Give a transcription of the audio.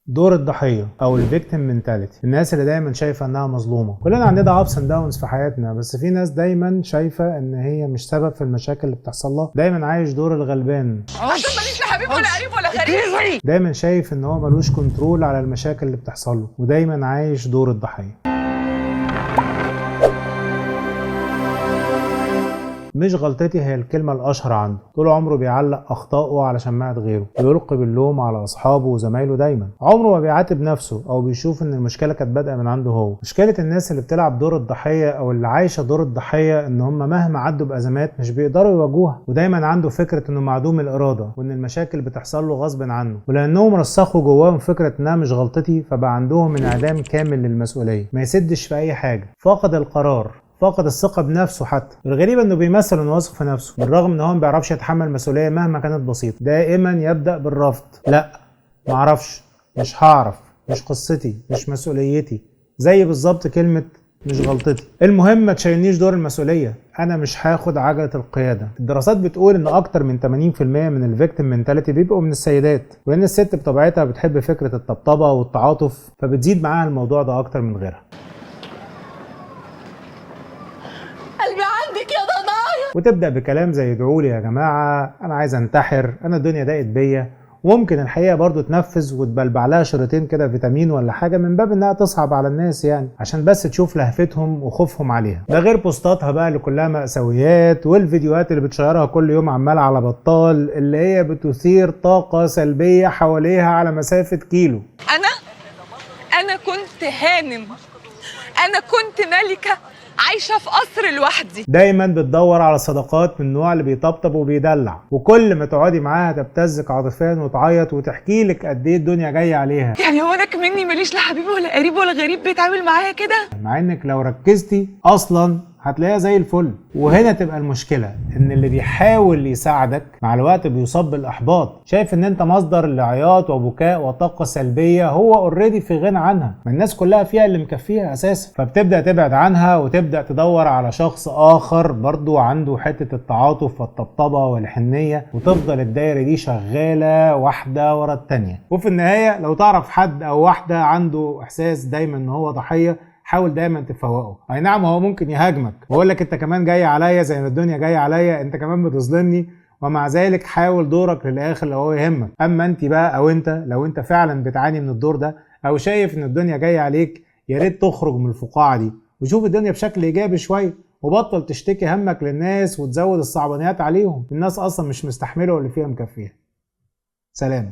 دور الضحية أو الفيكتيم منتاليتي، الناس اللي دايما شايفة إنها مظلومة. كلنا عندنا ups and downs في حياتنا، بس في ناس دايما شايفة إن هي مش سبب في المشاكل اللي بتحصل لها، دايما عايش دور الغلبان عشان ماليش لا حبيب ولا قريب ولا غريب، دايما شايف إن هو ملوش كنترول على المشاكل اللي بتحصل له، ودايما عايش دور الضحية. مش غلطتي هي الكلمة الأشهر عنده، طول عمره بيعلق أخطائه على شماعة غيره، بيلقي باللوم على أصحابه وزمايله، دايما عمره ما بيعاتب نفسه أو بيشوف إن المشكلة كانت بادئة من عنده هو. مشكلة الناس اللي بتلعب دور الضحية أو اللي عايشة دور الضحية إن هم مهما عدوا بأزمات مش بيقدروا يواجهوها، ودايما عنده فكرة إنه معدوم الإرادة وإن المشاكل بتحصل له غصب عنه، ولأنهم رسخوا جواهم فكرة إنها مش غلطتي فبقى عندهم انعدام كامل للمسؤولية، ما يسدش في أي حاجة، فاقد القرار، فاقد الثقة بنفسه. حتى الغريب انه بيمثل انه واثق في نفسه بالرغم ان هو ما بيعرفش يتحمل مسؤولية مهما كانت بسيطة. دائما يبدأ بالرفض، لا معرفش، مش هعرف، مش قصتي، مش مسؤوليتي، زي بالظبط كلمة مش غلطتي. المهم ما تشيلنيش دور المسؤولية، انا مش هاخد عجلة القيادة. الدراسات بتقول ان اكتر من 80% من الفيكتيم منتاليتي بيبقوا من السيدات، وان الست بطبيعتها بتحب فكرة الطبطبة والتعاطف، فبتزيد معاها الموضوع ده اكتر من غيرها. قلبي عندك يا ضنايا، وتبدأ بكلام زي ادعولي يا جماعة، أنا عايز أنتحر، أنا الدنيا ضاقت بيا. وممكن الحقيقة برضو تنفذ وتبلبع لها شريطين كده فيتامين ولا حاجة من باب إنها تصعب على الناس، يعني عشان بس تشوف لهفتهم وخوفهم عليها. ده غير بوستاتها بقى اللي كلها مأساويات، والفيديوهات اللي بتشيرها كل يوم عمال على بطال، اللي هي بتثير طاقة سلبية حواليها على مسافة كيلو. أنا كنت هانم، أنا كنت ملكة عايشة في قصر لوحدي. دايما بتدور على صداقات من النوع اللي بيطبطب وبيدلع، وكل ما تقعدي معاها تبتزك عاطفيا وتعيط وتحكي لك قد ايه الدنيا جايه عليها. يعني هو أنا كمني ماليش لا حبيب ولا قريب ولا غريب بيتعامل معايا كده؟ مع انك لو ركزتي اصلا هتلاقيها زي الفل. وهنا تبقى المشكلة ان اللي بيحاول يساعدك مع الوقت بيصاب بالاحباط، شايف ان انت مصدر لعياط وبكاء وطاقة سلبية هو اوريدي في غنى عنها، ما الناس كلها فيها اللي مكفيها اساسا، فبتبدأ تبعد عنها وتبدأ تدور على شخص اخر برضو عنده حتة التعاطف والطبطبة والحنية، وتفضل الدايرة دي شغالة واحدة ورا التانية. وفي النهاية لو تعرف حد او واحدة عنده احساس دايما ان هو ضحية، حاول دايما تفوقه. اي نعم هو ممكن يهاجمك ويقول لك انت كمان جاي عليا زي ما الدنيا جايه عليا، انت كمان بتظلمني، ومع ذلك حاول دورك للاخر لو هو يهمك. اما انت بقى او انت لو انت فعلا بتعاني من الدور ده او شايف ان الدنيا جايه عليك، يا ريت تخرج من الفقاعه دي وشوف الدنيا بشكل ايجابي شويه، وبطل تشتكي همك للناس وتزود الصعبانيات عليهم. الناس اصلا مش مستحمله واللي فيها مكفيها. سلام.